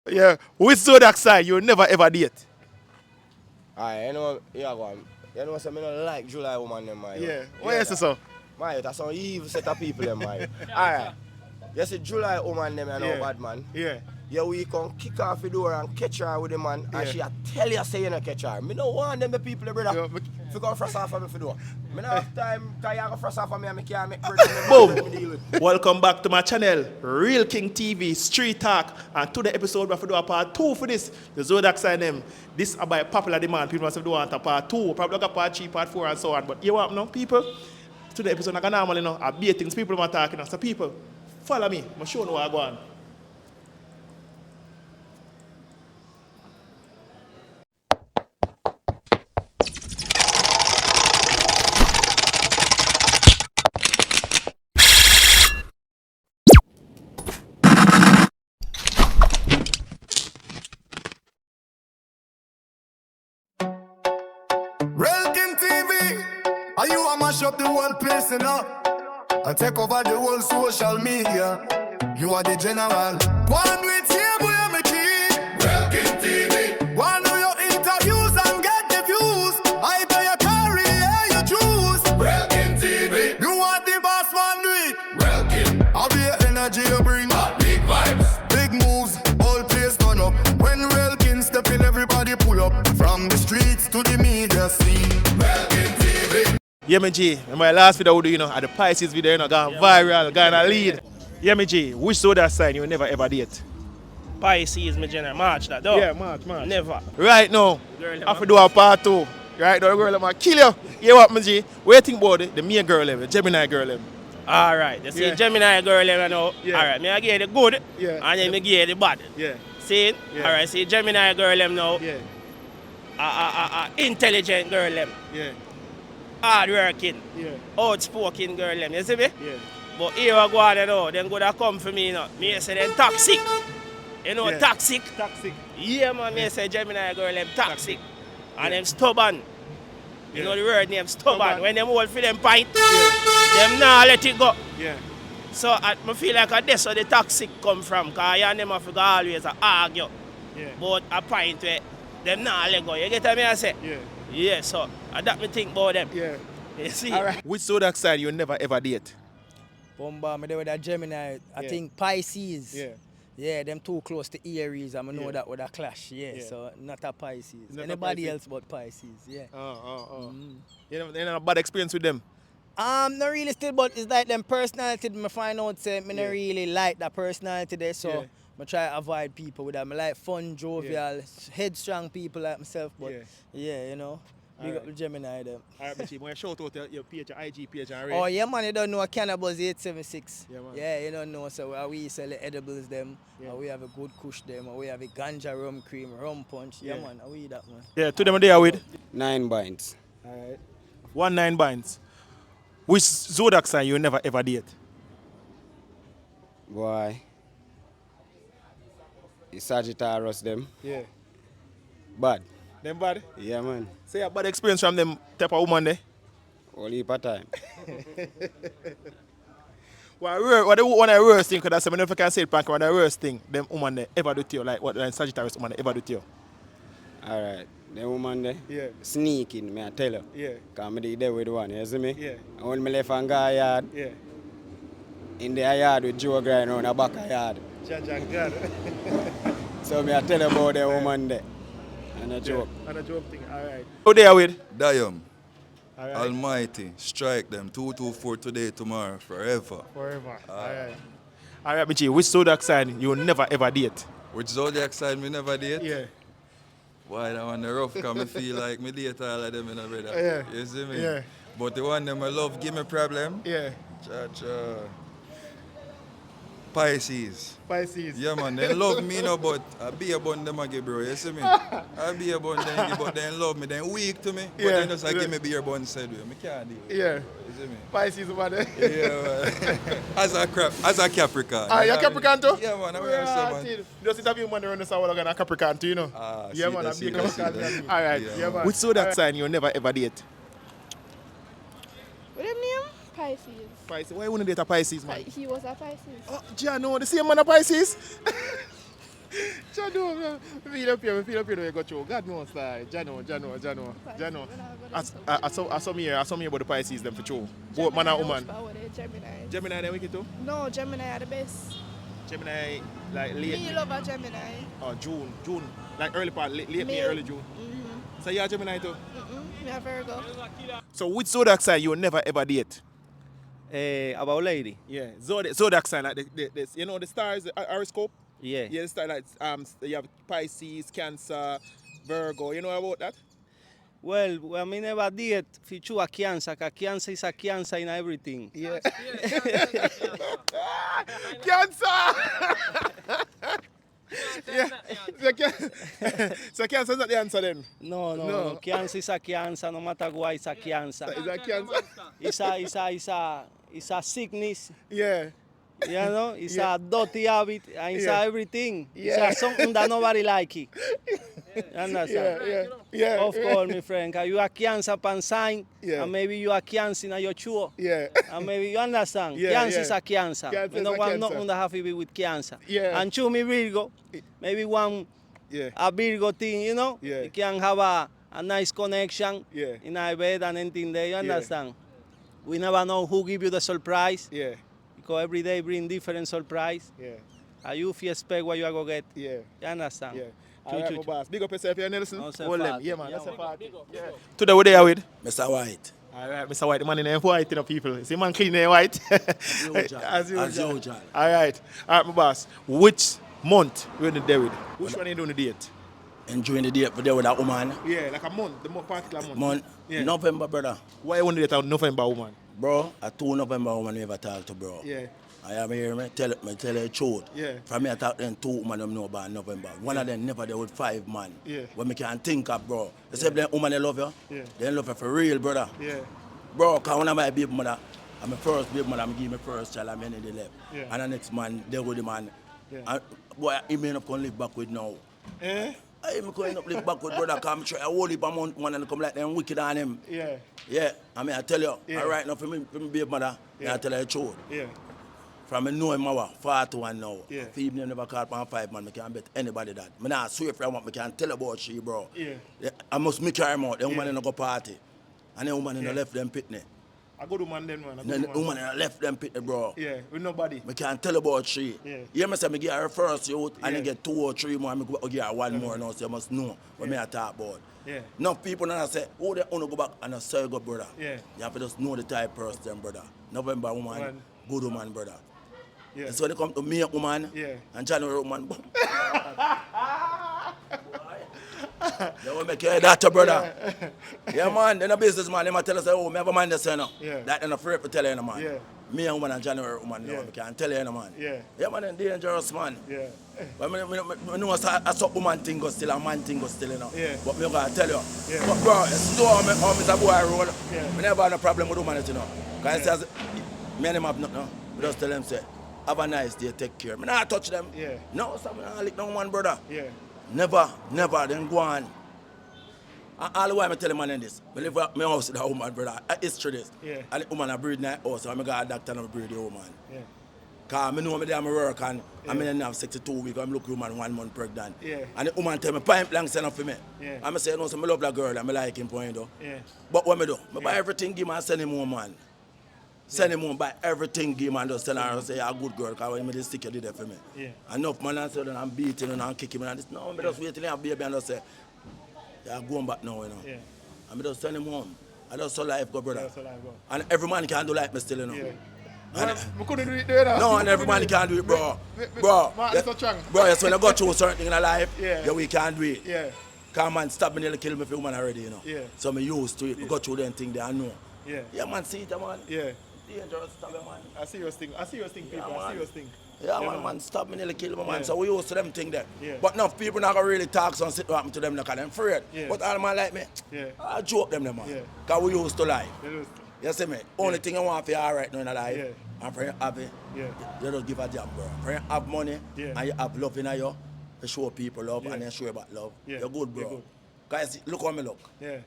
Yeah. With Zodiac side, you'll never ever date. Alright, you know, yeah, go on. You know, so I don't like July woman, them, man. Yeah. Why is it so? Man, that's some evil set of people, them, man. Alright. You see, July woman, them, you know, Yeah. bad man. Yeah. Yeah, we can kick off the door and catch her with the man, Yeah. and she a tell you say you don't catch her. Me don't want them the people, brother. Yeah, If you come frost off of me for door. Me don't have time, because you go frost off of me and me can't make bread. Boom! Welcome back to my channel, Real King TV, Street Talk. And today episode, we have to do a part 2 for this. The Zodiac side them. This is by popular demand. People must have to want a part 2. Probably got part 3, part 4 and so on. But you want no people? Today episode, like normally, you know, I be things people are talking. So people, follow me. I'm show you what I go on. RealKingTV, are you a mash up the whole place, you know? And take over the whole social media. You are the general. One with you, boy, I'm a key. RealKingTV. One of your interviews and get the views. I tell your career you choose. RealKingTV. You want the boss, man, do it. RealKing. I'll be your energy you bring. Big vibes. Big moves, all place turn up. When RealKing step in, everybody pull up. From the streets to the media scene. RealKingTV. Yeah, me G. And my last video, you know, at the Pisces video, you know, gone viral, gone a lead. Yeah, me G. Which Zodiac sign you will never ever date? Pisces, my general. March that, though. Yeah, March. Never. Right now, Girl, I have to do a part 2. Right now, the girl, I'm going to kill you. You know what, me G? What do you think about it? The main girl, the Gemini girl. Alright, you see Yeah. Gemini girl, you know. Yeah. Alright, me I give you the good, Yeah. and then me give you the bad. Yeah. See? Yeah. Alright, see Gemini girl, them now. Yeah. Intelligent girl, them. Yeah. Hard working. Yeah. Outspoken girl, them. You see me? Yeah. But here I go on, you know. Them gonna come for me, you know. Me say them toxic. You know, Yeah. toxic. Toxic. Yeah, man, me say Gemini girl, them toxic. And them stubborn. You know the word name, stubborn. When them hold for them pint, them nah let it go. Yeah. So I feel like that's where the toxic come from. Because you and them have to always argue. Yeah. But a pint where them nah let go. You get what me I say? Yeah. Yeah, so that me think about them. Yeah. You see? All right. Which Zodiac sign you will never ever date? Bomba, me there with that Gemini. I Yeah. think Pisces. Yeah. Yeah, them too close to Aries. I know Yeah. that would a clash. Yeah, Yeah. so not a Pisces. Not a Anybody Pisces. else but Pisces. Yeah. You know, a bad experience with them? Not really still, but it's like them personality. Me find out say me Yeah. not really like that personality there. So Yeah. I try to avoid people with that. I like fun, jovial, headstrong people like myself. But Yeah. yeah, you know, big up Alright. the Gemini them. All right, but you want to shout out your page, your IG page and Oh yeah, man, you don't know Cannabis 876. Yeah, man. Yeah, you don't know. So we sell the edibles them. Yeah. We have a good kush them. We have a ganja rum cream, rum punch. Yeah, Yeah. man, we that man. Yeah, to them there with 9 binds. all right. 19 binds. Which Zodiac sign you will never ever date? Boy. It's Sagittarius, them. Yeah. Bad. Them bad? Yeah, man. Say a bad experience from them type of woman there. All heap of time. What the one of the worst thing, because that's if I can say it, Pank, one of the worst thing them woman there ever do to you, like what the Sagittarius woman there ever do to you. Alright. The woman there. Yeah. Sneaking, me I tell you. Yeah. Because I there with one, you see me? Yeah. And when I left and go yard, Yeah. in the yard with Joe grind around the back of yard. God. So me I tell you about the woman there. And a joke. And a joke thing, all right. Who there with? Diam, All right. Almighty, strike them 224 today, tomorrow, forever. Forever. All right. All right, Michi, which Zodiac sign you will never ever date? Which Zodiac side me never date? Yeah. Why that one the rough, cause me feel like me date all of them in a brother. Yeah. You see me? Yeah. But the one them I love give me problem. Yeah. Cha. Pisces. Pisces. Yeah man, they love me no, but I be a bun them again, bro. You see me? I be a bun them, but they love me, then weak to me. But Yeah, then just like yeah. give me beer bun said way. Me can't deal with it. Yeah. You see me? Pisces over there. Yeah, man. as a Capricorn. Ah, you're Capricorn too? Yeah, man. I'm here, man. Just interview man around the South and a Capricorn too, you know? Ah, Yeah, see man, that, I'm see big that, see Capricorn. that. All right, Yeah, yeah, man. man. Which Zodiac sign you never ever date? What them name? Pisces. Pisces. Why wouldn't date a Pisces, man? He was a Pisces. Oh, Gia, no, the same man a Pisces? Jano, feel up here, we got you. God knows that. Jano. I saw me here about the Pisces them for sure. Both man and woman. Gemini. Gemini they wicked too? No, Gemini are the best. Gemini like late. Me love a Gemini. Oh, June. Like early part, late May, early June. Mm-hmm. So you are Gemini too? Me a Virgo. So which zodiac sign you will never ever date? About lady. Yeah, zodiac sign, like the you know the stars, the horoscope? Yeah. Yeah, the star like you have Pisces, Cancer, Virgo, you know about that? Well, I mean never date fichu a Cancer, because Cancer is a Cancer in everything. Yeah. Cancer! Yeah. So Cancer is not the answer then? No. Cancer is a Cancer, no matter what, it's a Cancer. Is that Cancer? It's a sickness. Yeah. You know, it's Yeah. a dirty habit, and it's Yeah. a everything. Yeah. It's a something that nobody like it. You understand? Yeah. Of course, my friend, because you are Cancer pan sign, Yeah. and maybe you are Cancer in your chore. Yeah. And maybe you understand. Yeah, Cancer yeah. is a Cancer. Cancer We is don't a want Cancer. nothing that have to be with Cancer. Yeah. And to me, Virgo, maybe one Yeah. a Virgo thing, you know? Yeah. You can have a nice connection Yeah. in our bed and anything there, you understand? We never know who give you the surprise, Yeah. because every day bring different surprise. Yeah. And you feel expect what you are going to get. Yeah. You understand? Yeah. Choo, All right, choo, my choo. boss. Big up yourself here, Nelson. No, sir, Hold them. fat. Yeah, man. Yeah, That's a man. party. Yeah. Today, what they are with? Mr. White. All right, Mr. White. The man in there white, you know, people. See, man clean there white. usual. As usual. As usual. All right. All right, my boss. Which month we in the day with? Which one are you doing the date? Enjoying the date there with that woman. Yeah, like a month. The more particular month. Month. Yeah. November, brother. Why you want to date a November woman? Bro, a 2 November woman we ever talk to, bro. Yeah. I am here, me tell you the truth. Yeah. From me, I talk them 2 women them know about November. One of them never there with 5 man. Yeah. When me can think of, bro. Except them woman they love you. Yeah. They love you for real, brother. Yeah. Bro, because one of my baby mother, I'm my first baby mother, I'm give me first child, I'm in the left. Yeah. And the next man, they with the man. Yeah. And, boy, he may not come live back with now. Eh? I'm going up live back with brother, come try a whole heap of month, man, and come like them wicked on him. Yeah. Yeah, I mean, I tell you, Yeah. all right now, for me baby mother, Yeah. I tell you the truth. Yeah. From me know him, I 41 now. Yeah. If he never called on 5 man, I can't bet anybody that. I not swear for what I can tell about she, bro. Yeah. I must make her out. The woman Yeah. in go party. And the woman in Yeah. the left them pitney. A good woman then, man. A Then good the woman in the left them pitney, bro. Yeah, with nobody. I can't tell about she. Yeah. You must say me give her first youth and Yeah. then get 2 or 3 more and me go give her 1 more now, so you must know what me I talk about. Yeah. Enough people now say, oh, they want to go back and I say, go, brother. Yeah. You have to just know the type person, brother. November woman, Man. good woman, brother. Yeah. So when they come to me, woman, Yeah. and January woman, boom. They will make you that, brother. Yeah, man, they're a businessman. They might tell us, oh, me have a man that's saying, Yeah. that they're afraid to tell you, man. Yeah. Me and woman and January woman, Yeah. I can't tell you, man. Yeah. Yeah, man, they're dangerous, man. Yeah. But I know a some woman thing go still, a man thing go still, you know. Yeah. But me gonna tell you. Yeah. But bro, it's how Mr. Boy roll. Yeah. Me never have no problem with woman, you know. Because Yeah. it says, me and him have nothing. We just tell them, say, have a nice day, take care. Me not touch them. Yeah. No, so me not lick no one, brother. Yeah. Never, then go on. And all the way I tell him man this. I live at my house with a woman, brother. I history this. Yeah. And the woman I breed in the house, so I got a doctor and I breed the woman. Yeah. Because I know me there, I work and Yeah. I'm in have 62 weeks, I'm look woman 1 month pregnant. Yeah. And the woman tell me, pipe blank send up for me. Yeah. And I say, no, so I love that girl and I like him point though. Yeah. But what me do? I buy Yeah. everything, give him and send him home, man. Send him home, buy everything, give him and just tell her, say, you're a good girl, because when me this stick you did it for me. Yeah. Enough man and say, then I'm beating and I'm kicking him and this. No, I just wait till I have baby and just say, you're going back now, you know. Yeah. And I just send him home. I just saw life go, brother. That's all I go. And every man can do like me still, you know. Yeah. And- Man, we couldn't do it there now. no, and every man can do it, bro. Bro, Man, it's so strong. bro, yes, when I go through certain thing in life, Yeah. yeah, we can do it. Yeah. Come man, stop me nearly kill me for woman already, you know. Yeah. So me used to it. We go through them thing there, I know. Yeah. Yeah, man, see it, man. Yeah. Dangerous stuff, man. I see your thing. people. Yeah, I see man. your thing. Yeah, Yeah, man, stop me nearly kill me, man. Yeah. So we used to them thing there. Yeah. But now people not gonna really talk so sit what happen to them, like, I'm afraid. Yeah. But all man like me, Yeah. I joke them, man. Yeah. Because we used to lie. That was- You see me? Only thing I want for you all right now in life, Yeah. and for you happy, Yeah. you just give a damn, bro. For you have money, Yeah. and you have love in you, to show people love, Yeah. and then show about love. Yeah. You're good, bro. You're good. Guys, look how me look. Yeah.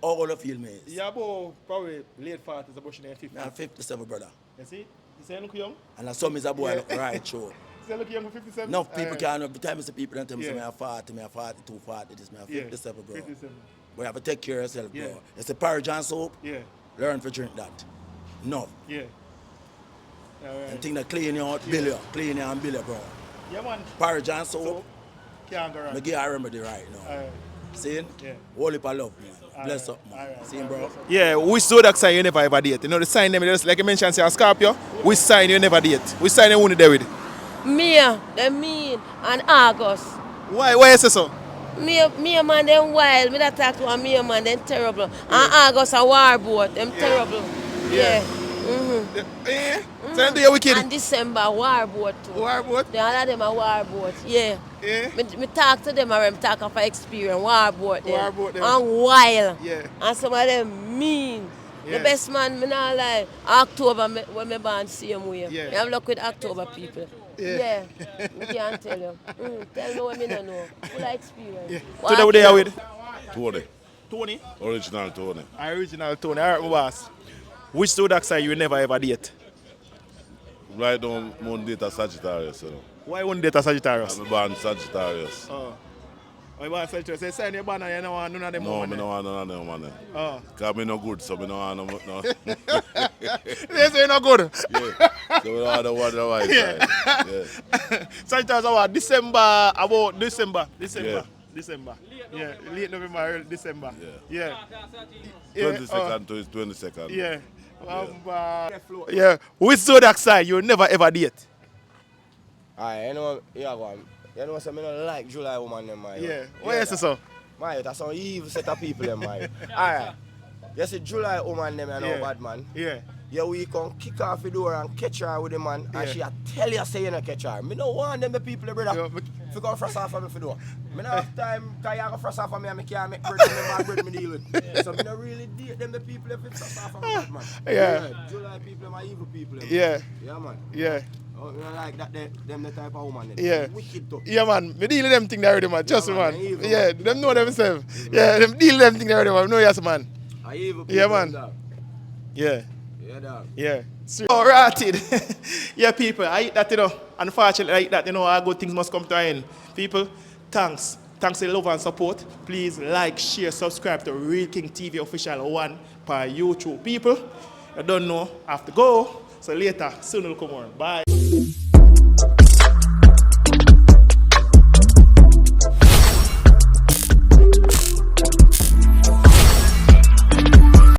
How old you feel me is? Yeah, about probably late 40s, about 50. Me I'm 57, brother. You see? You say I look young? And I saw me as a boy Yeah. look right through. So look young for 57? Enough people can't, every time I see people and tell me, Yeah. say, me a 40, me a 42, 40, this, me a Yeah. 57, bro. 57. But you have to take care of yourself, bro. Yeah. It's a porridge and soap. Yeah. Learn to drink that. Enough. Yeah. And think that clean you out, bill you. Clean you and bill you, bro. Yeah, man. Porridge and soap. So, can't go I wrong. give you a remedy right now. Alright. See? Yeah. Whole heap of love, man. Bless up, man. Alright. See, bro? Yeah, which Zodiac sign you never ever date? You know the sign them, just like you mentioned, say a Scorpio. Which sign you never date? Which sign you only there with? Mia, them mean, and August. Why you say so? Mia man, them wild. Me that talk to a Mia man, them terrible. And August a war boat, them terrible. Yeah. So them do you wicked? And December war boat too. War boat? They all of them a war boat. Yeah. Yeah. Me talk to them and them talk of experience. War boat them. War boat them. And wild. Yeah. And some of them mean. Yeah. The best man, me not lie. October when me born same way. Yeah. Me have luck with October people. Yeah. Me can't tell you. Tell me what me don't know. Full of experience. Yeah. Today we there with? Tony. Tony? Original Tony. Original Tony. Alright, my boss. Which Zodiac sign you never ever date? Right now, I'm date a Sagittarius. You know. Why you won't date a Sagittarius? I'm born Sagittarius. Oh. Why you want Sagittarius? Say sign your banner, you don't want none of them. No, I women. don't want none of them, man. Oh. Because I'm not good, so I don't want no. They say you're not good. Yeah. So we don't want the one on the right Yeah. side. Yeah. Sagittarius are what? December, about December. Yeah. December. Yeah, late November, early December. Yeah. Yeah. 22nd to 22nd. Yeah. Yeah. Which Zodiac sign you never ever date? Alright, you know, yeah, go on. You know, so I don't like July woman, them, man. Yeah. Why you say so? Man, that's some evil set of people, them, man. Alright. You see July woman, them, you know, Yeah. bad man. Yeah. Yeah, we can kick off the door and catch her with the man, Yeah. and she a tell you say you don't catch her. Me no want them the people, brother. Yeah, but- If you go frost off for me for do. Me no have time, cause you go frost off for me and me can't make bread and them bad bread me deal with. So me no really date them the people if it frost off for me, bad man. Yeah. July people, them are evil people. Them. Yeah. Yeah, man. Yeah. Oh, you know, like that, them the type of woman. Them. Yeah. Wicked too. Yeah, man. Me deal with them thing there already, man. Trust me, man, man. they evil, Yeah, man. them know themselves. Yeah, them deal with them thing there already, man. No, yes, man. Are evil people. Yeah, man. Dog. Yeah. Yeah, dog. Yeah. Oh, rotted. Yeah, people, I eat that, you know. Unfortunately, I eat that, you know, all good things must come to an end. People, thanks. Thanks for the love and support. Please like, share, subscribe to Real King TV Official 1 per YouTube. People, I don't know, I have to go. So later, soon will come on. Bye.